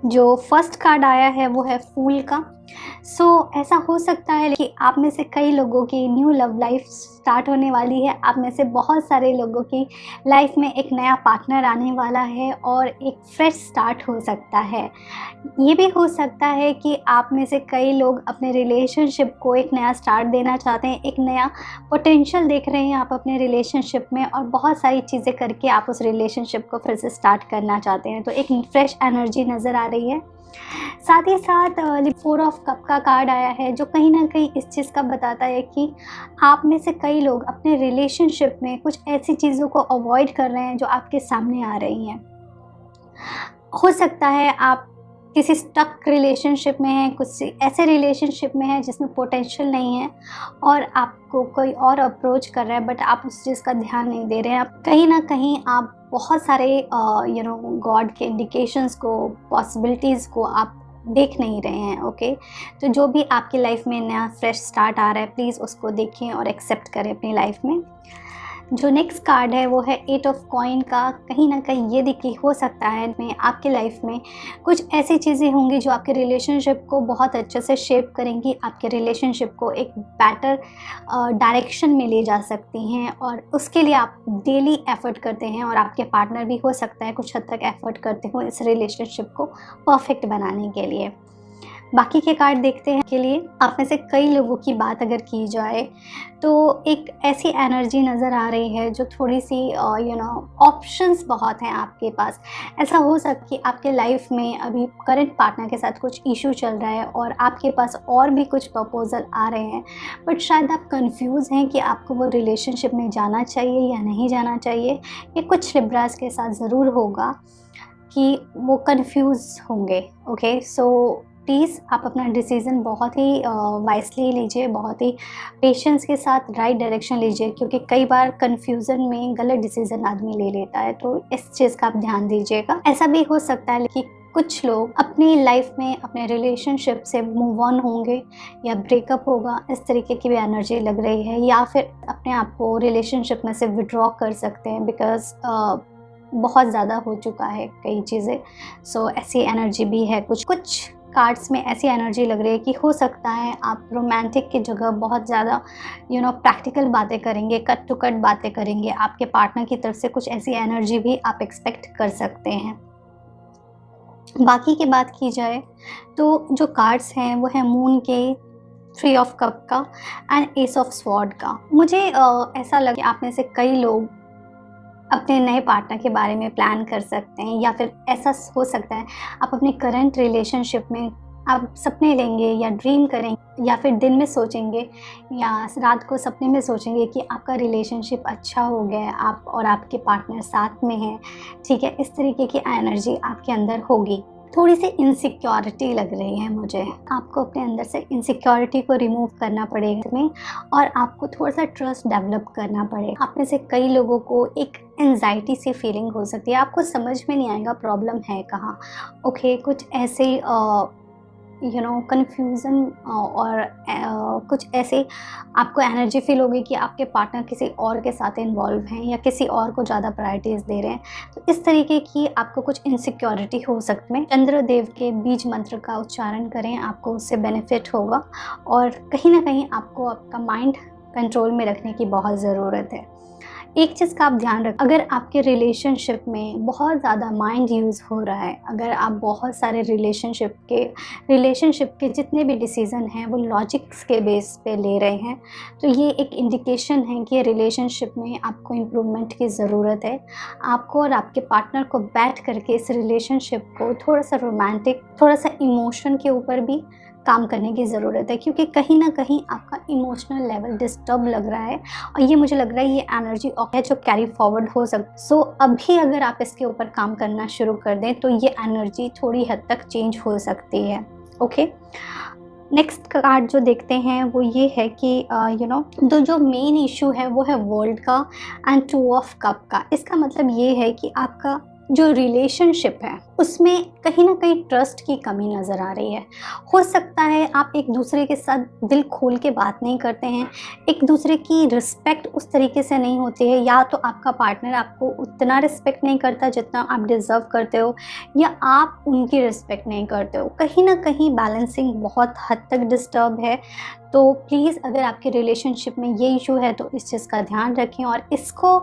जो first card आया है वो है फूल का। ऐसा हो सकता है कि आप में से कई लोगों की न्यू लव लाइफ स्टार्ट होने वाली है। आप में से बहुत सारे लोगों की लाइफ में एक नया पार्टनर आने वाला है और एक फ्रेश स्टार्ट हो सकता है। ये भी हो सकता है कि आप में से कई लोग अपने रिलेशनशिप को एक नया स्टार्ट देना चाहते हैं, एक नया पोटेंशियल देख रहे हैं आप अपने रिलेशनशिप में, और बहुत सारी चीज़ें करके आप उस रिलेशनशिप को फिर से स्टार्ट करना चाहते हैं। तो एक फ्रेश एनर्जी नज़र आ रही है। साथ ही साथ 4 ऑफ कप का कार्ड आया है, जो कहीं ना कहीं इस चीज़ का बताता है कि आप में से कई लोग अपने रिलेशनशिप में कुछ ऐसी चीज़ों को अवॉइड कर रहे हैं जो आपके सामने आ रही हैं। हो सकता है आप किसी स्टक रिलेशनशिप में हैं, कुछ ऐसे रिलेशनशिप में हैं जिसमें पोटेंशियल नहीं है और आपको कोई और अप्रोच कर रहा है, बट आप उस चीज़ का ध्यान नहीं दे रहे हैं। आप कहीं ना कहीं आप बहुत सारे गॉड के इंडिकेशंस को, पॉसिबिलिटीज़ को आप देख नहीं रहे हैं। ओके, तो जो भी आपकी लाइफ में नया फ्रेश स्टार्ट आ रहा है, प्लीज़ उसको देखें और एक्सेप्ट करें अपनी लाइफ में। जो नेक्स्ट कार्ड है वो है 8 ऑफ कॉइन का। कहीं ना कहीं ये देखिए, हो सकता है में आपकी लाइफ में कुछ ऐसी चीज़ें होंगी जो आपके रिलेशनशिप को बहुत अच्छे से शेप करेंगी, आपके रिलेशनशिप को एक बेटर डायरेक्शन में ले जा सकती हैं, और उसके लिए आप डेली एफर्ट करते हैं और आपके पार्टनर भी हो सकता है कुछ हद तक एफर्ट करते हो इस रिलेशनशिप को परफेक्ट बनाने के लिए। बाकी के कार्ड देखते हैं के लिए। आप में से कई लोगों की बात अगर की जाए तो एक ऐसी एनर्जी नज़र आ रही है जो थोड़ी सी ऑप्शंस बहुत हैं आपके पास। ऐसा हो सकता है कि आपके लाइफ में अभी करंट पार्टनर के साथ कुछ इशू चल रहा है और आपके पास और भी कुछ प्रपोजल आ रहे हैं, बट शायद आप कंफ्यूज हैं कि आपको वो रिलेशनशिप में जाना चाहिए या नहीं जाना चाहिए। ये कुछ लिब्रास के साथ ज़रूर होगा कि वो कंफ्यूज होंगे। ओके, सो प्लीज़ आप अपना डिसीज़न बहुत ही वाइसली लीजिए, बहुत ही पेशेंस के साथ राइट डायरेक्शन लीजिए, क्योंकि कई बार कन्फ्यूज़न में गलत डिसीज़न आदमी ले लेता है। तो इस चीज़ का आप ध्यान दीजिएगा। ऐसा भी हो सकता है कि कुछ लोग अपनी लाइफ में अपने रिलेशनशिप से मूव ऑन होंगे या ब्रेकअप होगा, इस तरीके की भी एनर्जी लग रही है, या फिर अपने आप को रिलेशनशिप में से विड्रॉ कर सकते हैं बिकॉज बहुत ज़्यादा हो चुका है कई चीज़ें। सो ऐसी एनर्जी भी है। कुछ कार्ड्स में ऐसी एनर्जी लग रही है कि हो सकता है आप रोमांटिक की जगह बहुत ज़्यादा प्रैक्टिकल बातें करेंगे, कट टू कट बातें करेंगे। आपके पार्टनर की तरफ से कुछ ऐसी एनर्जी भी आप एक्सपेक्ट कर सकते हैं। बाकी की बात की जाए तो जो कार्ड्स हैं वो है मून के, 3 ऑफ कप का एंड एस ऑफ स्वॉर्ड का। मुझे ऐसा लगा कि आप में से कई लोग अपने नए पार्टनर के बारे में प्लान कर सकते हैं, या फिर ऐसा हो सकता है आप अपने करंट रिलेशनशिप में आप सपने लेंगे या ड्रीम करेंगे, या फिर दिन में सोचेंगे या रात को सपने में सोचेंगे कि आपका रिलेशनशिप अच्छा हो गया है, आप और आपके पार्टनर साथ में हैं। ठीक है, इस तरीके की एनर्जी आपके अंदर होगी। थोड़ी सी इनसिक्योरिटी लग रही है मुझे। आपको अपने अंदर से इनसिक्योरिटी को रिमूव करना पड़ेगा में, और आपको थोड़ा सा ट्रस्ट डेवलप करना पड़ेगा। आप में से कई लोगों को एक एंजाइटी सी फीलिंग हो सकती है, आपको समझ में नहीं आएगा प्रॉब्लम है कहाँ। ओके, कुछ ऐसे कन्फ्यूज़न और कुछ ऐसे आपको एनर्जी फील होगी कि आपके पार्टनर किसी और के साथ इन्वॉल्व हैं या किसी और को ज़्यादा प्रायोरिटीज़ दे रहे हैं। तो इस तरीके की आपको कुछ इनसिक्योरिटी हो सकती है। चंद्रदेव के बीज मंत्र का उच्चारण करें, आपको उससे बेनिफिट होगा, और कहीं ना कहीं आपको आपका माइंड कंट्रोल में रखने की बहुत ज़रूरत है। एक चीज़ का आप ध्यान रखें, अगर आपके रिलेशनशिप में बहुत ज़्यादा माइंड यूज़ हो रहा है, अगर आप बहुत सारे रिलेशनशिप के जितने भी डिसीज़न हैं वो लॉजिक्स के बेस पे ले रहे हैं, तो ये एक इंडिकेशन है कि रिलेशनशिप में आपको इम्प्रूवमेंट की ज़रूरत है। आपको और आपके पार्टनर को बैठ करके इस रिलेशनशिप को थोड़ा सा रोमांटिक, थोड़ा सा इमोशन के ऊपर भी काम करने की ज़रूरत है, क्योंकि कहीं ना कहीं आपका इमोशनल लेवल डिस्टर्ब लग रहा है, और ये मुझे लग रहा है ये एनर्जी है जो कैरी फॉरवर्ड हो सकती। सो अभी अगर आप इसके ऊपर काम करना शुरू कर दें तो ये एनर्जी थोड़ी हद तक चेंज हो सकती है। ओके, नेक्स्ट कार्ड जो देखते हैं वो ये है कि तो जो मेन इशू है वो है वर्ल्ड का एंड 2 ऑफ कप का। इसका मतलब ये है कि आपका जो रिलेशनशिप है उसमें कहीं ना कहीं ट्रस्ट की कमी नज़र आ रही है। हो सकता है आप एक दूसरे के साथ दिल खोल के बात नहीं करते हैं, एक दूसरे की रिस्पेक्ट उस तरीके से नहीं होती है, या तो आपका पार्टनर आपको उतना रिस्पेक्ट नहीं करता जितना आप डिज़र्व करते हो, या आप उनकी रिस्पेक्ट नहीं करते हो। कहीं ना कहीं बैलेंसिंग बहुत हद तक डिस्टर्ब है। तो प्लीज़ अगर आपके रिलेशनशिप में ये इशू है तो इस चीज़ का ध्यान रखें और इसको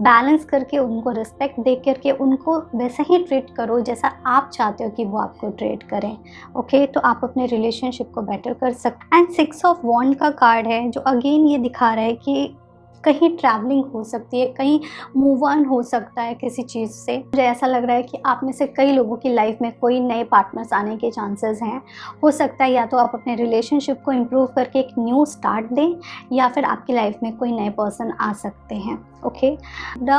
बैलेंस करके, उनको रिस्पेक्ट दे करके उनको वैसा ही ट्रीट करो जैसा आप चाहते हो कि वो आपको ट्रीट करें। ओके, तो आप अपने रिलेशनशिप को बेटर कर सकते। एंड 6 ऑफ वॉन्ड का कार्ड है जो अगेन ये दिखा रहा है कि कहीं ट्रैवलिंग हो सकती है, कहीं मूव ऑन हो सकता है किसी चीज़ से। मुझे ऐसा लग रहा है कि आप में से कई लोगों की लाइफ में कोई नए पार्टनर्स आने के चांसेस हैं। हो सकता है या तो आप अपने रिलेशनशिप को इम्प्रूव करके एक न्यू स्टार्ट दें, या फिर आपकी लाइफ में कोई नए पर्सन आ सकते हैं। ओके,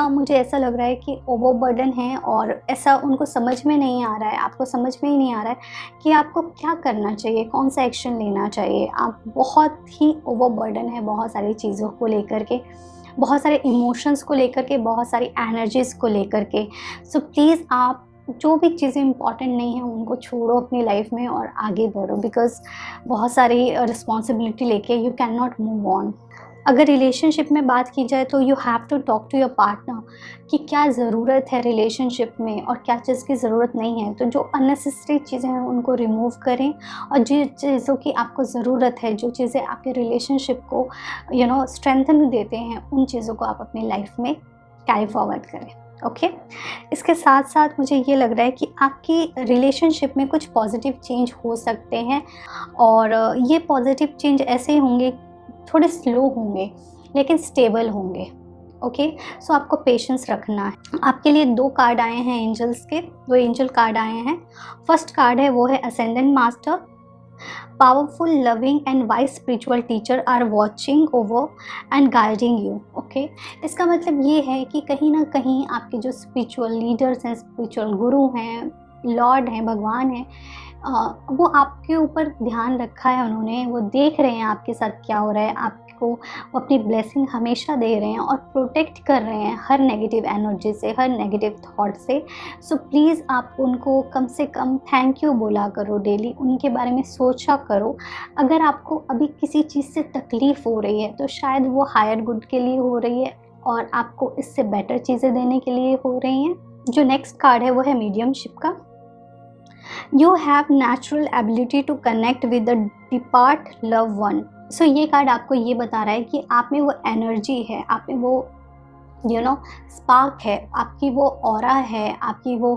मुझे ऐसा लग रहा है कि ओवरबर्डन है और ऐसा उनको समझ में नहीं आ रहा है, आपको समझ में ही नहीं आ रहा है कि आपको क्या करना चाहिए, कौन सा एक्शन लेना चाहिए। आप बहुत ही ओवरबर्डन है बहुत सारी चीज़ों को लेकर के, बहुत सारे इमोशंस को लेकर के, बहुत सारी एनर्जीज़ को लेकर के। सो प्लीज़ आप जो भी चीज़ें इंपॉर्टेंट नहीं हैं उनको छोड़ो अपनी लाइफ में और आगे बढ़ो, बिकॉज़ बहुत सारी रिस्पॉन्सिबिलिटी लेके you can not move on. अगर रिलेशनशिप में बात की जाए तो you have to talk to your partner कि क्या ज़रूरत है रिलेशनशिप में और क्या चीज़ की ज़रूरत नहीं है। तो जो अननेसेसरी चीज़ें हैं उनको रिमूव करें, और जिन चीज़ों की आपको ज़रूरत है, जो चीज़ें आपके रिलेशनशिप को स्ट्रेंथन देते हैं, उन चीज़ों को आप अपनी लाइफ में कैरी फॉरवर्ड करें। ओके, इसके साथ साथ मुझे ये लग रहा है कि आपकी रिलेशनशिप में कुछ पॉजिटिव चेंज हो सकते हैं, और ये पॉजिटिव चेंज ऐसे होंगे, थोड़े स्लो होंगे लेकिन स्टेबल होंगे। ओके, सो आपको पेशेंस रखना है। आपके लिए 2 कार्ड आए हैं एंजल्स के, 2 एंजल कार्ड आए हैं। फर्स्ट कार्ड है वो है ascendant master. Powerful, loving and wise spiritual teacher are watching over and guiding you. Okay, इसका मतलब ये है कि कहीं ना कहीं आपके जो स्पिरिचुअल लीडर्स हैं, स्पिरिचुअल गुरु हैं, लॉर्ड हैं, भगवान हैं, वो आपके ऊपर ध्यान रखा है उन्होंने, वो देख रहे हैं आपके साथ क्या हो रहा है, आपको वो अपनी ब्लेसिंग हमेशा दे रहे हैं और प्रोटेक्ट कर रहे हैं हर नेगेटिव एनर्जी से, हर नेगेटिव थॉट से। सो प्लीज़ आप उनको कम से कम थैंक यू बोला करो डेली, उनके बारे में सोचा करो। अगर आपको अभी किसी चीज़ से तकलीफ़ हो रही है तो शायद वो हायर गुड के लिए हो रही है और आपको इससे बेटर चीज़ें देने के लिए हो रही हैं। जो नेक्स्ट कार्ड है वो है मीडियमशिप का। You have natural ability to connect with the depart loved one। सो ये कार्ड आपको ये बता रहा है कि आप में वो एनर्जी है, आप में वो स्पार्क है, आपकी वो ऑरा है, आपकी वो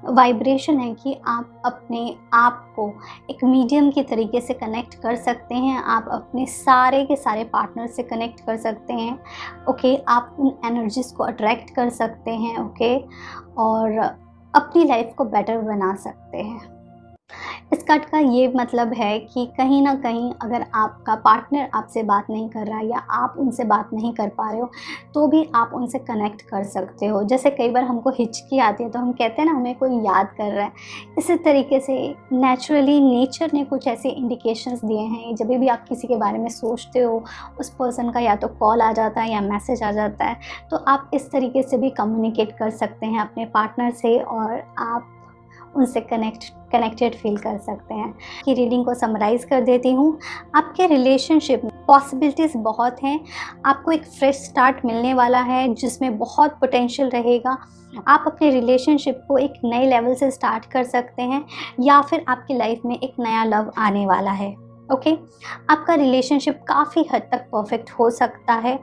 वाइब्रेशन है कि आप अपने आप को एक मीडियम के तरीके से कनेक्ट कर सकते हैं। आप अपने सारे के सारे पार्टनर से कनेक्ट कर सकते हैं। ओके, आप उन एनर्जीज़ को अट्रैक्ट कर सकते हैं। ओके, और अपनी लाइफ को बेटर बना सकते हैं। इस कार्ड का ये मतलब है कि कहीं ना कहीं अगर आपका पार्टनर आपसे बात नहीं कर रहा है या आप उनसे बात नहीं कर पा रहे हो तो भी आप उनसे कनेक्ट कर सकते हो। जैसे कई बार हमको हिचकी आती है तो हम कहते हैं ना हमें कोई याद कर रहा है, इसी तरीके से नेचुरली नेचर ने कुछ ऐसे इंडिकेशंस दिए हैं। जब भी आप किसी के बारे में सोचते हो उस पर्सन का या तो कॉल आ जाता है या मैसेज आ जाता है, तो आप इस तरीके से भी कम्युनिकेट कर सकते हैं अपने पार्टनर से और आप उनसे कनेक्टेड फील कर सकते हैं। कि रीडिंग को समराइज़ कर देती हूँ। आपके रिलेशनशिप में पॉसिबिलिटीज़ बहुत हैं, आपको एक फ्रेश स्टार्ट मिलने वाला है जिसमें बहुत पोटेंशियल रहेगा। आप अपने रिलेशनशिप को एक नए लेवल से स्टार्ट कर सकते हैं या फिर आपकी लाइफ में एक नया लव आने वाला है। ओके, आपका रिलेशनशिप काफ़ी हद तक परफेक्ट हो सकता है।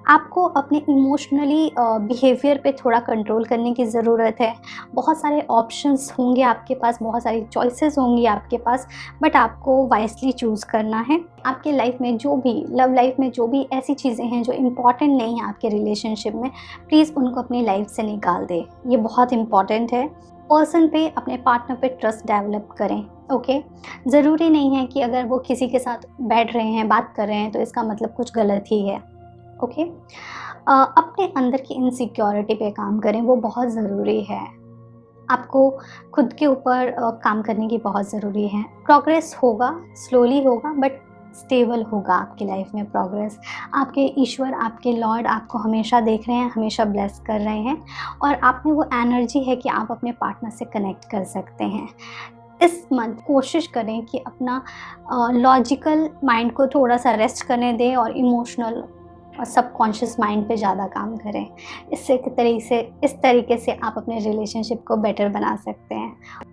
आपको अपने इमोशनली बिहेवियर पे थोड़ा कंट्रोल करने की ज़रूरत है। बहुत सारे ऑप्शंस होंगे आपके पास, बहुत सारी चॉइसेस होंगी आपके पास, बट आपको वाइसली चूज़ करना है। आपके लाइफ में जो भी लव लाइफ में जो भी ऐसी चीज़ें हैं जो इम्पॉर्टेंट नहीं हैं आपके रिलेशनशिप में, प्लीज़ उनको अपनी लाइफ से निकाल दें। ये बहुत इम्पॉर्टेंट है। पर्सन पे, अपने पार्टनर पे ट्रस्ट डेवलप करें। ओके, ज़रूरी नहीं है कि अगर वो किसी के साथ बैठ रहे हैं, बात कर रहे हैं तो इसका मतलब कुछ गलत ही है। ओके, अपने अंदर की इनसिक्योरिटी पे काम करें, वो बहुत ज़रूरी है। आपको खुद के ऊपर काम करने की बहुत ज़रूरी है। प्रोग्रेस होगा, स्लोली होगा, बट स्टेबल होगा आपकी लाइफ में प्रोग्रेस। आपके ईश्वर, आपके लॉर्ड आपको हमेशा देख रहे हैं, हमेशा ब्लेस कर रहे हैं, और आप में वो एनर्जी है कि आप अपने पार्टनर से कनेक्ट कर सकते हैं। इस मंथ कोशिश करें कि अपना लॉजिकल माइंड को थोड़ा सा रेस्ट करने दें और इमोशनल और सबकॉन्शियस माइंड पे ज़्यादा काम करें। इस तरीके से आप अपने रिलेशनशिप को बेटर बना सकते हैं।